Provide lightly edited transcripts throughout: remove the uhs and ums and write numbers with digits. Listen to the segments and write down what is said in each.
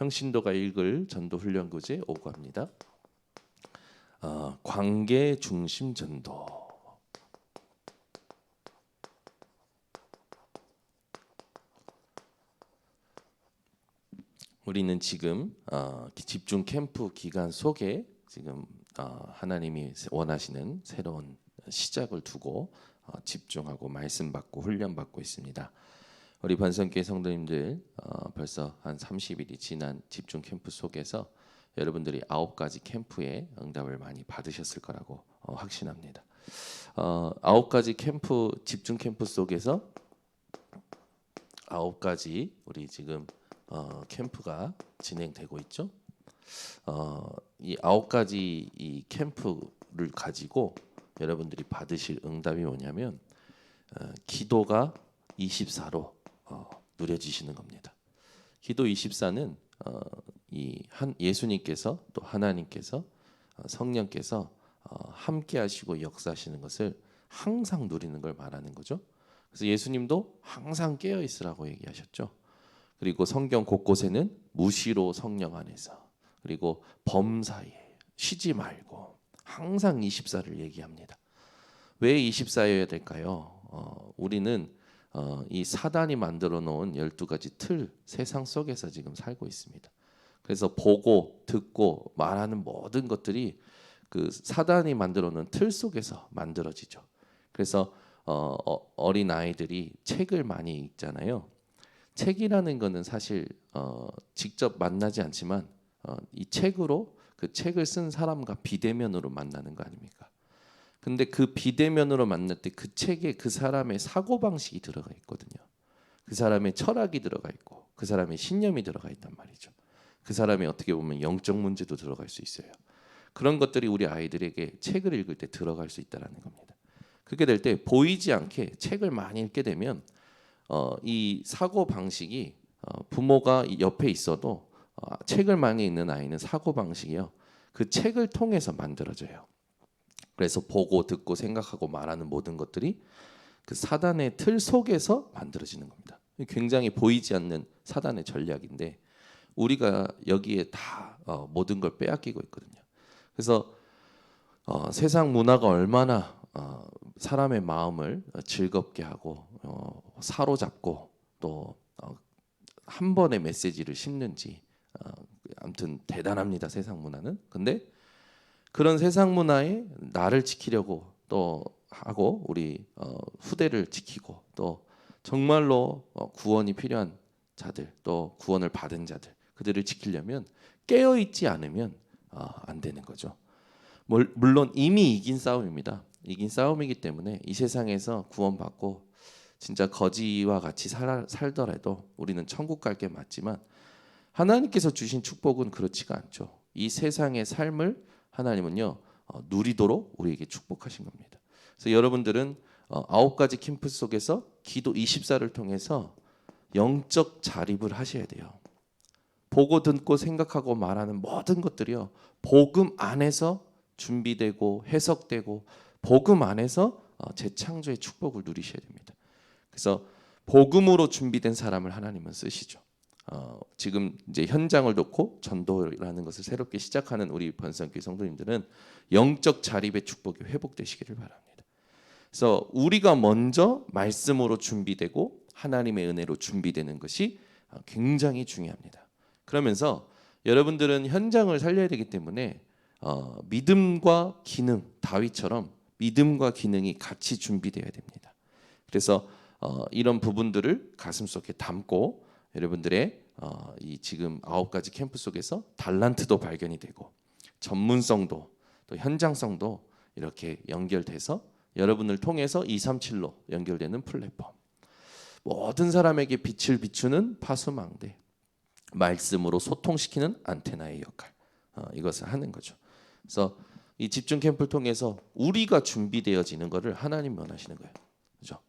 평신도가 읽을 전도 훈련 교재 5과입니다. 관계 중심 전도. 우리는 지금 집중 캠프 기간 속에 지금 하나님이 원하시는 새로운 시작을 두고 집중하고 말씀 받고 훈련 받고 있습니다. 우리 번성교회 성도님들 벌써 한 30일이 지난 집중 캠프 속에서 여러분들이 9가지 캠프에 응답을 많이 받으셨을 거라고 확신합니다. 9가지 캠프 집중 캠프 속에서 9가지 우리 지금 캠프가 진행되고 있죠. 이 9가지 이 캠프를 가지고 여러분들이 받으실 응답이 뭐냐면 기도가 24로 누려지시는 겁니다. 기도 24는 예수님께서 또 하나님께서 성령께서 함께 하시고 역사하시는 것을 항상 누리는 걸 말하는 거죠. 그래서 예수님도 항상 깨어 있으라고 얘기하셨죠. 그리고 성경 곳곳에는 무시로 성령 안에서, 그리고 범사에 쉬지 말고 항상 24를 얘기합니다. 왜 24여야 될까요? 우리는 이 사단이 만들어 놓은 12가지 틀 세상 속에서 지금 살고 있습니다. 그래서 보고 듣고 말하는 모든 것들이 그 사단이 만들어 놓은 틀 속에서 만들어지죠. 그래서 어린 아이들이 책을 많이 읽잖아요. 책이라는 거는 사실 직접 만나지 않지만 이 책으로 그 책을 쓴 사람과 비대면으로 만나는 거 아닙니까? 근데 그 비대면으로 만날 때 그 책에 그 사람의 사고방식이 들어가 있거든요. 그 사람의 철학이 들어가 있고 그 사람의 신념이 들어가 있단 말이죠. 그 사람의 어떻게 보면 영적 문제도 들어갈 수 있어요. 그런 것들이 우리 아이들에게 책을 읽을 때 들어갈 수 있다는 겁니다. 그렇게 될 때 보이지 않게 책을 많이 읽게 되면 이 사고 방식이 부모가 옆에 있어도 책을 많이 읽는 아이는 사고 방식이요. 그 책을 통해서 만들어져요. 그래서 보고 듣고 생각하고 말하는 모든 것들이 그 사단의 틀 속에서 만들어지는 겁니다. 굉장히 보이지 않는 사단의 전략인데 우리가 여기에 다 모든 걸 빼앗기고 있거든요. 그래서 세상 문화가 얼마나 사람의 마음을 즐겁게 하고 사로잡고 또 한 번의 메시지를 심는지 아무튼 대단합니다. 세상 문화는. 근데 그런 세상 문화에 나를 지키려고 또 하고 우리 후대를 지키고 또 정말로 구원이 필요한 자들 또 구원을 받은 자들 그들을 지키려면 깨어 있지 않으면 안 되는 거죠. 물론 이미 이긴 싸움입니다. 이긴 싸움이기 때문에 이 세상에서 구원받고 진짜 거지와 같이 살더라도 우리는 천국 갈 게 맞지만 하나님께서 주신 축복은 그렇지가 않죠. 이 세상의 삶을 하나님은요 누리도록 우리에게 축복하신 겁니다. 그래서 여러분들은 9가지 캠프 속에서 기도 24를 통해서 영적 자립을 하셔야 돼요. 보고 듣고 생각하고 말하는 모든 것들이요 복음 안에서 준비되고 해석되고 복음 안에서 재창조의 축복을 누리셔야 됩니다. 그래서 복음으로 준비된 사람을 하나님은 쓰시죠. 지금 이제 현장을 놓고 전도라는 것을 새롭게 시작하는 우리 번성교회 성도님들은 영적 자립의 축복이 회복되시기를 바랍니다. 그래서 우리가 먼저 말씀으로 준비되고 하나님의 은혜로 준비되는 것이 굉장히 중요합니다. 그러면서 여러분들은 현장을 살려야 되기 때문에 믿음과 기능, 다윗처럼 믿음과 기능이 같이 준비되어야 됩니다. 그래서 이런 부분들을 가슴속에 담고 여러분들의 이 지금 9가지 캠프 속에서 달란트도 발견이 되고 전문성도 또 현장성도 이렇게 연결돼서 여러분을 통해서 237로 연결되는 플랫폼, 모든 사람에게 빛을 비추는 파수망대, 말씀으로 소통시키는 안테나의 역할, 이것을 하는 거죠. 그래서 이 집중 캠프를 통해서 우리가 준비되어지는 것을 하나님 원하시는 거예요. 그렇죠?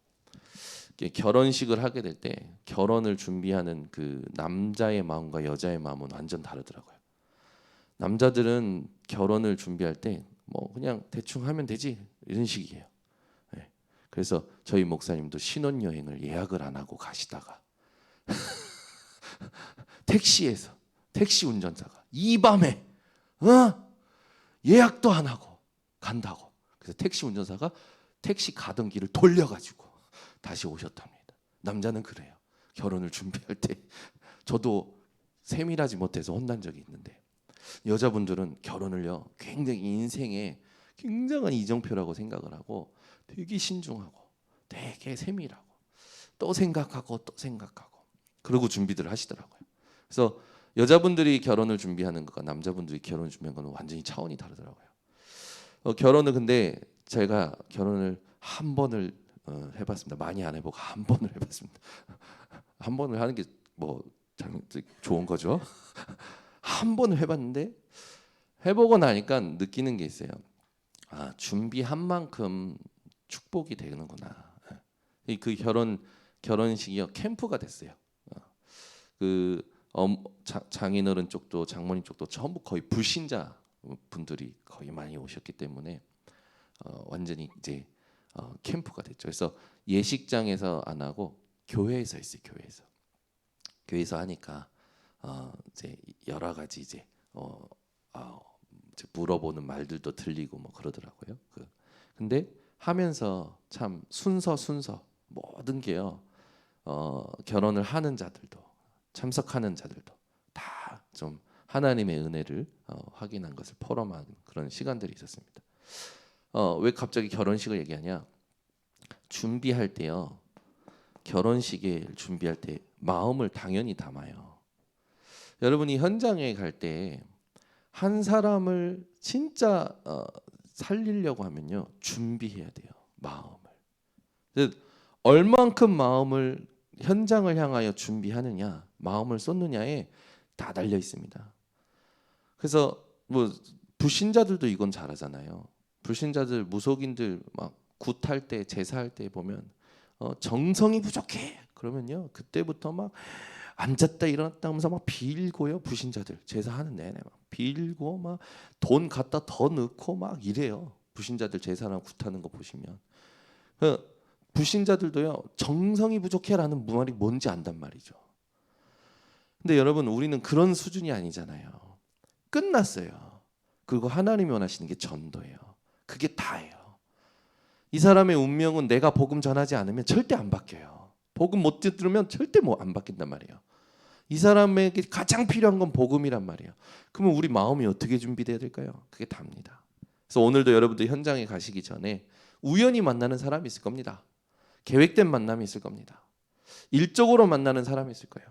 결혼식을 하게 될 때 결혼을 준비하는 그 남자의 마음과 여자의 마음은 완전 다르더라고요. 남자들은 결혼을 준비할 때 뭐 그냥 대충 하면 되지 이런 식이에요. 네. 그래서 저희 목사님도 신혼여행을 예약을 안 하고 가시다가 택시에서 택시 운전사가 이 밤에 예약도 안 하고 간다고. 그래서 택시 운전사가 택시 가던 길을 돌려가지고 다시 오셨답니다. 남자는 그래요. 결혼을 준비할 때 저도 세밀하지 못해서 혼난 적이 있는데, 여자분들은 결혼을요 굉장히 인생의 굉장한 이정표라고 생각을 하고 되게 신중하고 되게 세밀하고 또 생각하고 또 생각하고 그러고 준비들을 하시더라고요. 그래서 여자분들이 결혼을 준비하는 것과 남자분들이 결혼을 준비하는 건 완전히 차원이 다르더라고요. 결혼을 근데 제가 결혼을 한 번을 해봤습니다. 많이 안 해보고 한 번을 해봤습니다. 한 번을 하는 게 뭐 좋은 거죠. 한 번을 해봤는데 해보고 나니까 느끼는 게 있어요. 아, 준비한 만큼 축복이 되는구나. 그 결혼식이요 캠프가 됐어요. 그 장인어른 쪽도 장모님 쪽도 전부 거의 불신자 분들이 거의 많이 오셨기 때문에 완전히 이제 캠프가 됐죠. 그래서 예식장에서 안 하고 교회에서 했어요. 교회에서 하니까 이제 여러 가지 이제 물어보는 말들도 들리고 뭐 그러더라고요. 근데 하면서 참 순서 모든 게요. 결혼을 하는 자들도 참석하는 자들도 다 좀 하나님의 은혜를 확인한 것을 포럼한 그런 시간들이 있었습니다. 왜 갑자기 결혼식을 얘기하냐? 준비할 때요. 결혼식을 준비할 때 마음을 당연히 담아요. 여러분이 현장에 갈 때 한 사람을 진짜 살리려고 하면요 준비해야 돼요. 마음을. 얼만큼 마음을 현장을 향하여 준비하느냐, 마음을 쏟느냐에 다 달려 있습니다. 그래서 뭐 불신자들도 이건 잘하잖아요. 불신자들 무속인들 막 굿할 때 제사할 때 보면 정성이 부족해 그러면요 그때부터 막 앉았다 일어났다 하면서 막 빌고요. 불신자들 제사하는 내내 막 빌고 막 돈 갖다 더 넣고 막 이래요. 불신자들 제사랑 굿하는 거 보시면 불신자들도요 정성이 부족해라는 말이 뭔지 안단 말이죠. 근데 여러분 우리는 그런 수준이 아니잖아요. 끝났어요. 그리고 하나님이 원하시는 게 전도예요. 그게 다예요. 이 사람의 운명은 내가 복음 전하지 않으면 절대 안 바뀌어요. 복음 못 들으면 절대 뭐 안 바뀐단 말이에요. 이 사람에게 가장 필요한 건 복음이란 말이에요. 그러면 우리 마음이 어떻게 준비돼야 될까요? 그게 답니다. 그래서 오늘도 여러분들 현장에 가시기 전에 우연히 만나는 사람이 있을 겁니다. 계획된 만남이 있을 겁니다. 일적으로 만나는 사람이 있을 거예요.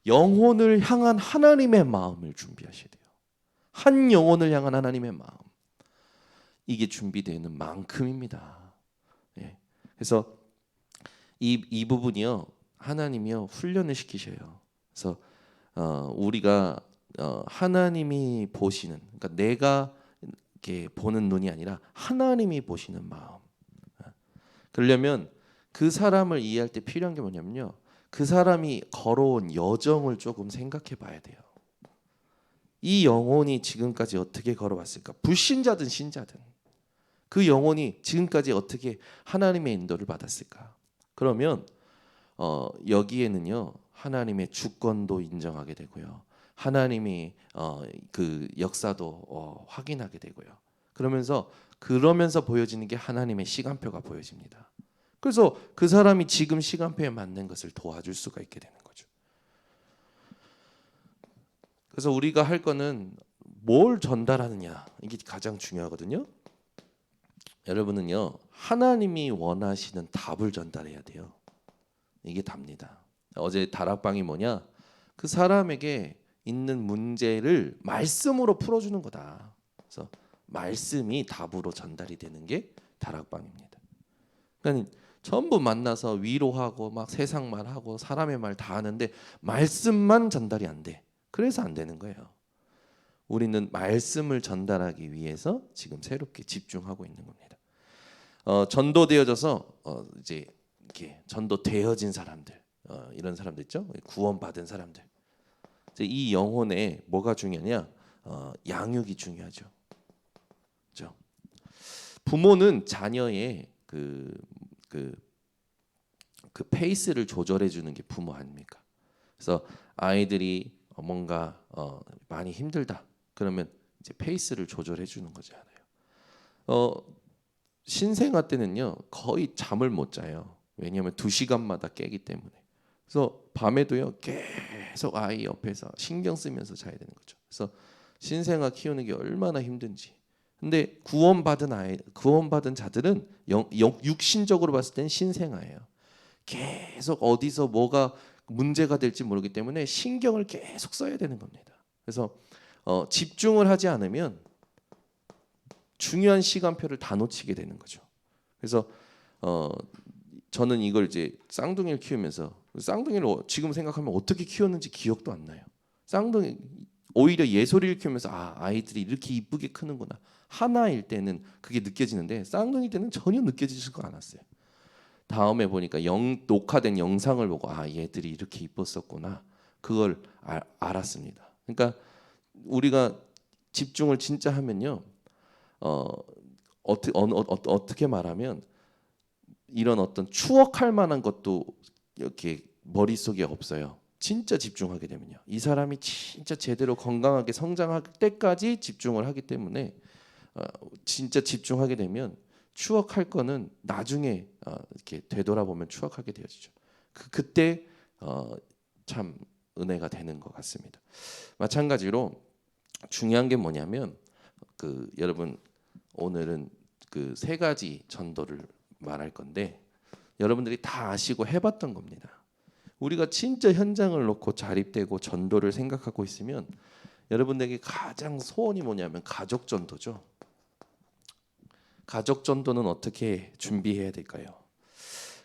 영혼을 향한 하나님의 마음을 준비하셔야 돼요. 한 영혼을 향한 하나님의 마음. 이게 준비되는 만큼입니다. 예. 그래서 이 부분이요. 하나님이요. 훈련을 시키셔요. 그래서 우리가 하나님이 보시는, 그러니까 내가 이렇게 보는 눈이 아니라 하나님이 보시는 마음. 그러려면 그 사람을 이해할 때 필요한 게 뭐냐면요. 그 사람이 걸어온 여정을 조금 생각해 봐야 돼요. 이 영혼이 지금까지 어떻게 걸어왔을까? 불신자든 신자든 그 영혼이 지금까지 어떻게 하나님의 인도를 받았을까? 그러면 여기에는요 하나님의 주권도 인정하게 되고요, 하나님이 그 역사도 확인하게 되고요. 그러면서 보여지는 게 하나님의 시간표가 보여집니다. 그래서 그 사람이 지금 시간표에 맞는 것을 도와줄 수가 있게 되는 거죠. 그래서 우리가 할 거는 뭘 전달하느냐, 이게 가장 중요하거든요. 여러분은요 하나님이 원하시는 답을 전달해야 돼요. 이게 답니다. 어제 다락방이 뭐냐? 그 사람에게 있는 문제를 말씀으로 풀어주는 거다. 그래서 말씀이 답으로 전달이 되는 게 다락방입니다. 그러니까 전부 만나서 위로하고 막 세상 말하고 사람의 말 다 하는데 말씀만 전달이 안 돼. 그래서 안 되는 거예요. 우리는 말씀을 전달하기 위해서 지금 새롭게 집중하고 있는 겁니다. 전도되어져서 이제 이렇게 전도되어진 사람들, 이런 사람들 있죠. 구원받은 사람들. 이제 이 영혼에 뭐가 중요하냐? 양육이 중요하죠. 그렇죠? 부모는 자녀의 그 페이스를 조절해 주는 게 부모 아닙니까? 그래서 아이들이 뭔가 많이 힘들다. 그러면 이제 페이스를 조절해 주는 거잖아요. 신생아 때는요 거의 잠을 못 자요. 왜냐하면 2시간마다 깨기 때문에. 그래서 밤에도요 계속 아이 옆에서 신경 쓰면서 자야 되는 거죠. 그래서 신생아 키우는 게 얼마나 힘든지. 근데 구원받은 자들은 육신적으로 봤을 땐 신생아예요. 계속 어디서 뭐가 문제가 될지 모르기 때문에 신경을 계속 써야 되는 겁니다. 그래서 집중을 하지 않으면 중요한 시간표를 다 놓치게 되는 거죠. 그래서 저는 이걸 이제 쌍둥이를 키우면서 쌍둥이를 지금 생각하면 어떻게 키웠는지 기억도 안 나요. 쌍둥이 오히려 예솔이를 키우면서 아이들이 이렇게 이쁘게 크는구나. 하나일 때는 그게 느껴지는데 쌍둥이 때는 전혀 느껴지지가 않았어요. 다음에 보니까 녹화된 영상을 보고 얘들이 이렇게 이뻤었구나. 그걸 알았습니다. 그러니까 우리가 집중을 진짜 하면요. 어떻게 말하면 이런 어떤 추억할 만한 것도 이렇게 머릿속에 없어요. 진짜 집중하게 되면요. 이 사람이 진짜 제대로 건강하게 성장할 때까지 집중을 하기 때문에 진짜 집중하게 되면 추억할 거는 나중에 이렇게 되돌아보면 추억하게 되어지죠. 그때 참 은혜가 되는 것 같습니다. 마찬가지로 중요한 게 뭐냐면 여러분 오늘은 그 3가지 전도를 말할 건데 여러분들이 다 아시고 해봤던 겁니다. 우리가 진짜 현장을 놓고 자립되고 전도를 생각하고 있으면 여러분들에게 가장 소원이 뭐냐면 가족 전도죠. 가족 전도는 어떻게 준비해야 될까요?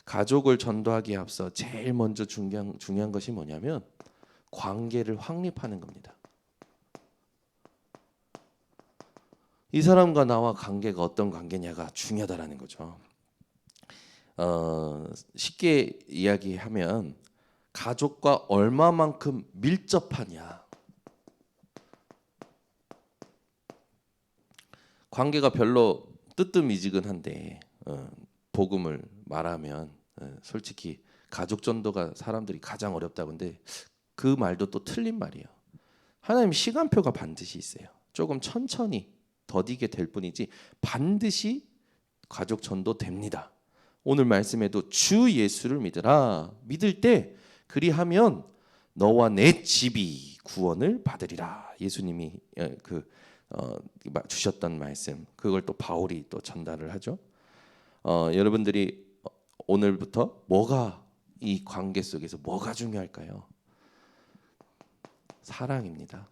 가족을 전도하기에 앞서 제일 먼저 중요한 것이 뭐냐면 관계를 확립하는 겁니다. 이 사람과 나와 관계가 어떤 관계냐가 중요하다라는 거죠. 쉽게 이야기하면 가족과 얼마만큼 밀접하냐. 관계가 별로 뜨뜻미지근한데 복음을 말하면 솔직히 가족 전도가 사람들이 가장 어렵다고 하는데 그 말도 또 틀린 말이에요. 하나님 시간표가 반드시 있어요. 조금 천천히 더디게 될 뿐이지 반드시 가족 전도 됩니다. 오늘 말씀에도 주 예수를 믿으라. 믿을 때 그리하면 너와 내 집이 구원을 받으리라. 예수님이 주셨던 말씀. 그걸 또 바울이 또 전달을 하죠. 여러분들이 오늘부터 이 관계 속에서 뭐가 중요할까요? 사랑입니다.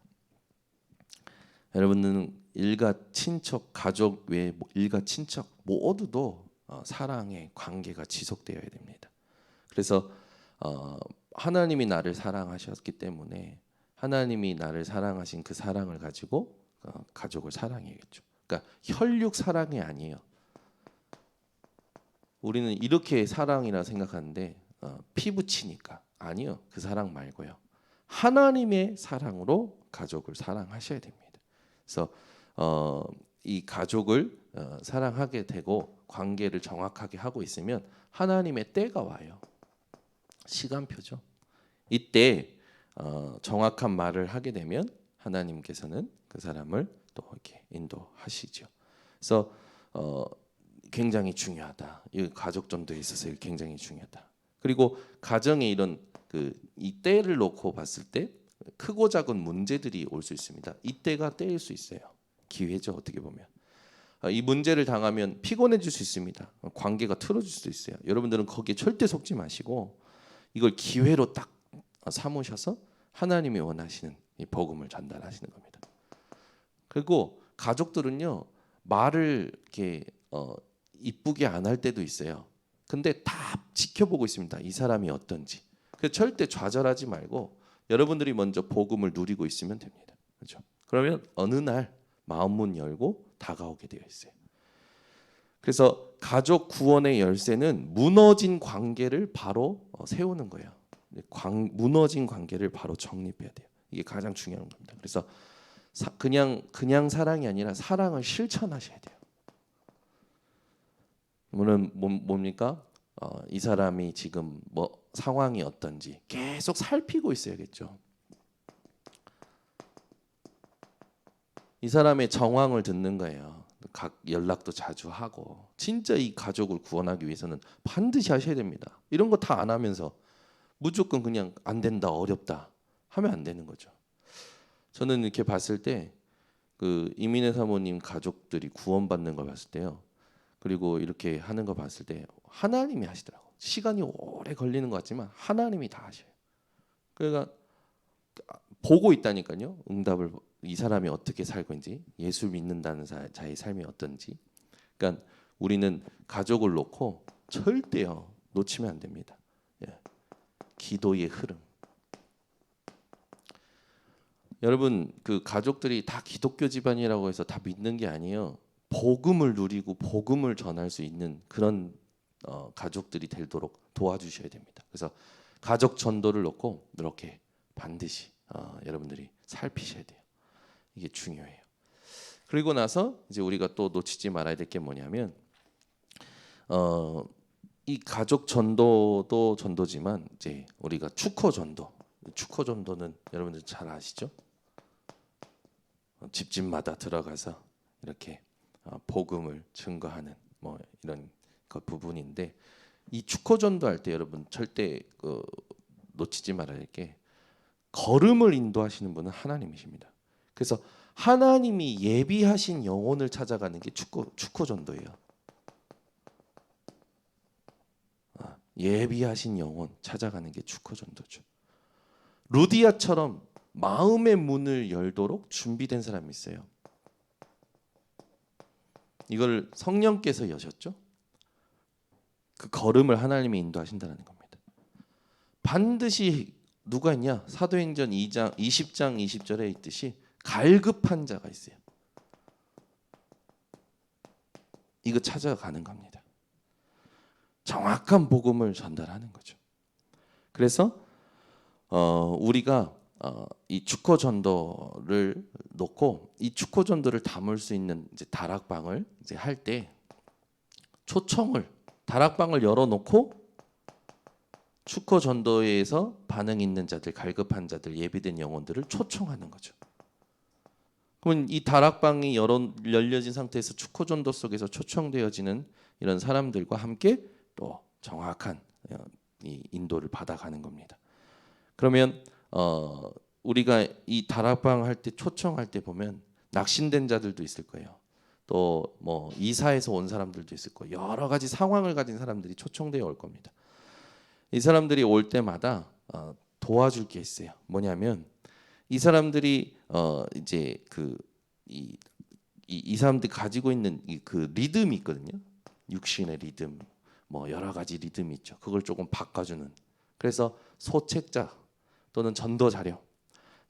여러분은 일가 친척, 가족 외에 일가 친척 모두도 사랑의 관계가 지속되어야 됩니다. 그래서 하나님이 나를 사랑하셨기 때문에 하나님이 나를 사랑하신 그 사랑을 가지고 가족을 사랑해야겠죠. 그러니까 혈육 사랑이 아니에요. 우리는 이렇게 사랑이라 생각하는데 피부치니까 아니요. 그 사랑 말고요. 하나님의 사랑으로 가족을 사랑하셔야 됩니다. 그래서 이 가족을 사랑하게 되고 관계를 정확하게 하고 있으면 하나님의 때가 와요. 시간표죠. 이때 정확한 말을 하게 되면 하나님께서는 그 사람을 또 이렇게 인도하시죠. 그래서 굉장히 중요하다. 이 가족 전도에 있어서 굉장히 중요하다. 그리고 가정에 이런 이 때를 놓고 봤을 때 크고 작은 문제들이 올 수 있습니다. 이때가 때일 수 있어요. 기회죠. 어떻게 보면 이 문제를 당하면 피곤해질 수 있습니다. 관계가 틀어질 수도 있어요. 여러분들은 거기에 절대 속지 마시고 이걸 기회로 딱 삼으셔서 하나님이 원하시는 이 복음을 전달하시는 겁니다. 그리고 가족들은요 말을 이렇게 이쁘게 안 할 때도 있어요. 근데 다 지켜보고 있습니다. 이 사람이 어떤지. 그래서 절대 좌절하지 말고 여러분들이 먼저 복음을 누리고 있으면 됩니다. 그렇죠? 그러면 어느 날 마음문 열고 다가오게 되어 있어요. 그래서 가족 구원의 열쇠는 무너진 관계를 바로 세우는 거예요. 무너진 관계를 바로 정립해야 돼요. 이게 가장 중요한 겁니다. 그래서 그냥 사랑이 아니라 사랑을 실천하셔야 돼요. 물론 뭡니까? 이 사람이 지금 뭐 상황이 어떤지 계속 살피고 있어야겠죠. 이 사람의 정황을 듣는 거예요. 각 연락도 자주 하고 진짜 이 가족을 구원하기 위해서는 반드시 하셔야 됩니다. 이런 거 다 안 하면서 무조건 그냥 안 된다, 어렵다 하면 안 되는 거죠. 저는 이렇게 봤을 때 그 이민혜 사모님 가족들이 구원받는 걸 봤을 때요. 그리고 이렇게 하는 거 봤을 때 하나님이 하시더라고. 시간이 오래 걸리는 것 같지만 하나님이 다 하셔요. 그러니까 보고 있다니까요. 응답을 이 사람이 어떻게 살고 있는지, 예수 믿는다는 자의 삶이 어떤지. 그러니까 우리는 가족을 놓고 절대요 놓치면 안 됩니다. 예. 기도의 흐름. 여러분 그 가족들이 다 기독교 집안이라고 해서 다 믿는 게 아니에요. 복음을 누리고 복음을 전할 수 있는 그런 가족들이 되도록 도와주셔야 됩니다. 그래서 가족 전도를 놓고 이렇게 반드시 여러분들이 살피셔야 돼요. 이게 중요해요. 그리고 나서 이제 우리가 또 놓치지 말아야 될 게 뭐냐면 이 가족 전도도 전도지만 이제 우리가 축호 전도. 축호 전도는 여러분들 잘 아시죠? 집집마다 들어가서 이렇게 복음을 증거하는 뭐 이런 그 부분인데 이 축호 전도할 때 여러분 절대 놓치지 말아야 할 게 걸음을 인도하시는 분은 하나님이십니다. 그래서 하나님이 예비하신 영혼을 찾아가는 게 축호 전도예요. 예비하신 영혼 찾아가는 게 축호 전도죠. 루디아처럼 마음의 문을 열도록 준비된 사람이 있어요. 이걸 성령께서 여셨죠. 그 걸음을 하나님이 인도하신다는 겁니다. 반드시 누가 있냐? 사도행전 2장 20장 20절에 있듯이 갈급한 자가 있어요. 이거 찾아가는 겁니다. 정확한 복음을 전달하는 거죠. 그래서 우리가 이 축호 전도를 놓고 이 축호 전도를 담을 수 있는 이제 다락방을 이제 할 때 초청을 다락방을 열어놓고 축호 전도에서 반응 있는 자들, 갈급한 자들, 예비된 영혼들을 초청하는 거죠. 그러면 이 다락방이 열려진 상태에서 축호 전도 속에서 초청되어지는 이런 사람들과 함께 또 정확한 이 인도를 받아가는 겁니다. 그러면 우리가 이 다락방 할 때 초청할 때 보면 낙심된 자들도 있을 거예요. 또 뭐 이사해서 온 사람들도 있을 거예요. 여러 가지 상황을 가진 사람들이 초청되어 올 겁니다. 이 사람들이 올 때마다 도와줄 게 있어요. 뭐냐면 이 사람들이 이제 이 사람들이 가지고 있는 그 리듬이 있거든요. 육신의 리듬, 뭐 여러 가지 리듬이 있죠. 그걸 조금 바꿔주는. 그래서 소책자 또는 전도 자료,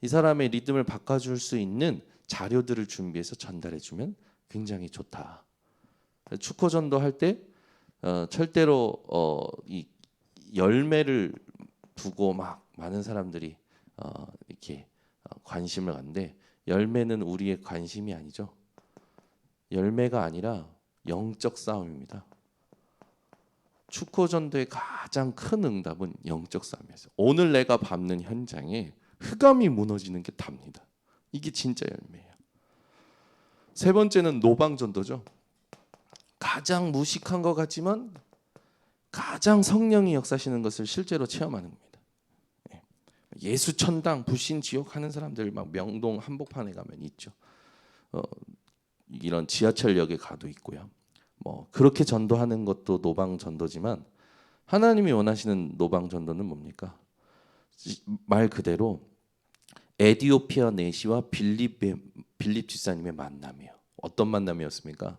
이 사람의 리듬을 바꿔줄 수 있는 자료들을 준비해서 전달해주면 굉장히 좋다. 축호 전도할 때 절대로 이 열매를 두고 막 많은 사람들이 이렇게 관심을 갖는데 열매는 우리의 관심이 아니죠. 열매가 아니라 영적 싸움입니다. 축호 전도의 가장 큰 응답은 영적 싸움이었어요. 오늘 내가 밟는 현장에 흑암이 무너지는 게 답니다. 이게 진짜 열매예요. 세 번째는 노방 전도죠. 가장 무식한 것 같지만 가장 성령이 역사하시는 것을 실제로 체험하는 겁니다. 예수 천당, 불신 지옥 하는 사람들 막 명동 한복판에 가면 있죠. 이런 지하철역에 가도 있고요. 뭐 그렇게 전도하는 것도 노방 전도지만 하나님이 원하시는 노방 전도는 뭡니까? 말 그대로 에디오피아 내시와 빌립 집사님의 만남이에요. 어떤 만남이었습니까?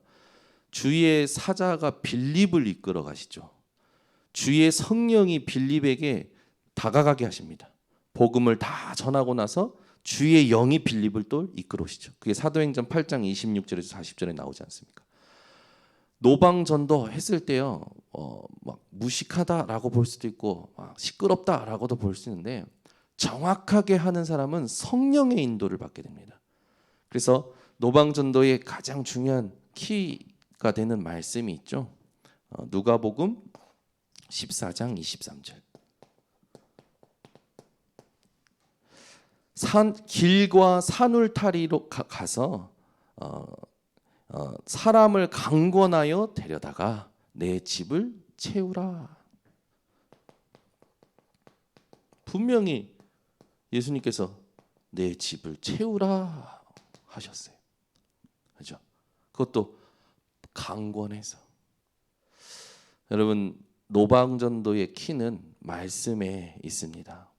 주의 사자가 빌립을 이끌어 가시죠. 주의 성령이 빌립에게 다가가게 하십니다. 복음을 다 전하고 나서 주의 영이 빌립을 또 이끌어 오시죠. 그게 사도행전 8장 26절에서 40절에 나오지 않습니까? 노방 전도 했을 때요, 막 무식하다라고 볼 수도 있고 막 시끄럽다라고도 볼 수 있는데 정확하게 하는 사람은 성령의 인도를 받게 됩니다. 그래서 노방 전도의 가장 중요한 키가 되는 말씀이 있죠. 누가복음 14장 23절. 길과 산울타리로 가서 사람을 강권하여 데려다가 내 집을 채우라. 분명히 예수님께서 내 집을 채우라 하셨어요. 그렇죠? 그것도 강권해서. 여러분, 노방전도의 키는 말씀에 있습니다.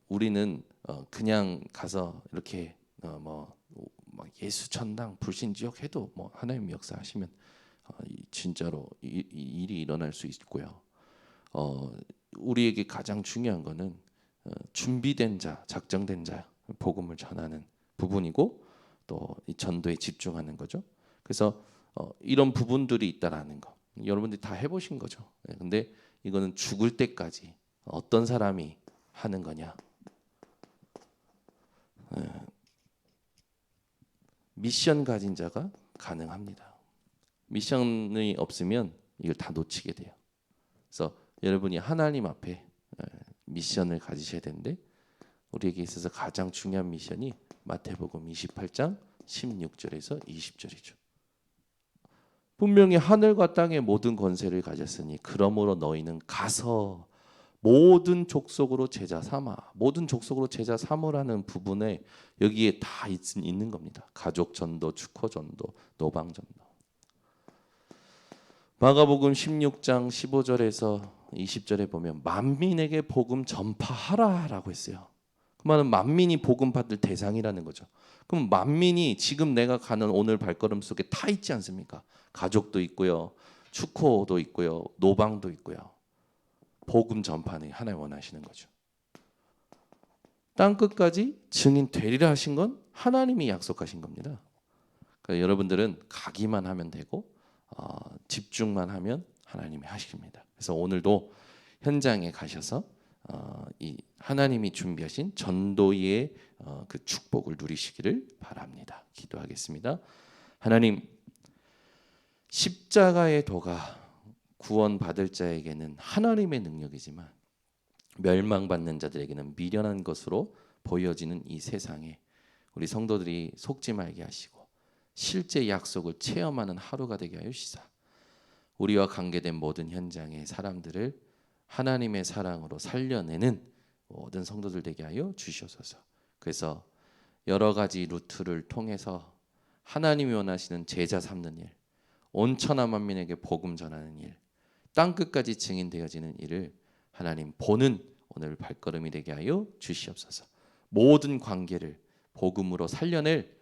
우리는 그냥 가서 이렇게 예수 천당 불신지옥 해도 뭐 하나님 역사하시면 진짜로 일이 일어날 수 있고요. 우리에게 가장 중요한 거는 준비된 자, 작정된 자, 복음을 전하는 부분이고 또 이 전도에 집중하는 거죠. 그래서 이런 부분들이 있다라는 거 여러분들이 다 해보신 거죠. 근데 이거는 죽을 때까지 어떤 사람이 하는 거냐? 미션 가진 자가 가능합니다. 미션이 없으면 이걸 다 놓치게 돼요. 그래서 여러분이 하나님 앞에 미션을 가지셔야 되는데 우리에게 있어서 가장 중요한 미션이 마태복음 28장 16절에서 20절이죠. 분명히 하늘과 땅의 모든 권세를 가졌으니 그러므로 너희는 가서 모든 족속으로 제자 삼아. 모든 족속으로 제자 삼으라는 부분에 여기에 다 있는 겁니다. 가족 전도, 축호 전도, 노방 전도. 마가복음 16장 15절에서 20절에 보면 만민에게 복음 전파하라라고 했어요. 그 말은 만민이 복음 받을 대상이라는 거죠. 그럼 만민이 지금 내가 가는 오늘 발걸음 속에 다 있지 않습니까? 가족도 있고요, 축호도 있고요, 노방도 있고요. 복음 전파는 하나님 원하시는 거죠. 땅 끝까지 증인 되리라 하신 건 하나님이 약속하신 겁니다. 그러니까 여러분들은 가기만 하면 되고 집중만 하면 하나님이 하십니다. 그래서 오늘도 현장에 가셔서 이 하나님이 준비하신 전도의 그 축복을 누리시기를 바랍니다. 기도하겠습니다. 하나님, 십자가의 도가 구원받을 자에게는 하나님의 능력이지만 멸망받는 자들에게는 미련한 것으로 보여지는 이 세상에 우리 성도들이 속지 말게 하시고 실제 약속을 체험하는 하루가 되게 하여 주시사 우리와 관계된 모든 현장의 사람들을 하나님의 사랑으로 살려내는 모든 성도들 되게 하여 주시옵소서. 그래서 여러 가지 루트를 통해서 하나님이 원하시는 제자 삼는 일, 온 천하 만민에게 복음 전하는 일, 땅 끝까지 증인되어지는 일을 하나님 보는 오늘 발걸음이 되게 하여 주시옵소서. 모든 관계를 복음으로 살려낼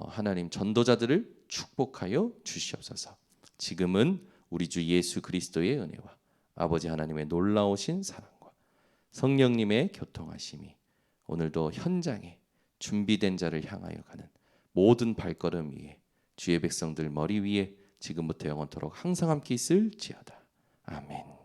하나님 전도자들을 축복하여 주시옵소서. 지금은 우리 주 예수 그리스도의 은혜와 아버지 하나님의 놀라우신 사랑과 성령님의 교통하심이 오늘도 현장에 준비된 자를 향하여 가는 모든 발걸음 위에 주의 백성들 머리 위에 지금부터 영원토록 항상 함께 있을지어다. 아멘.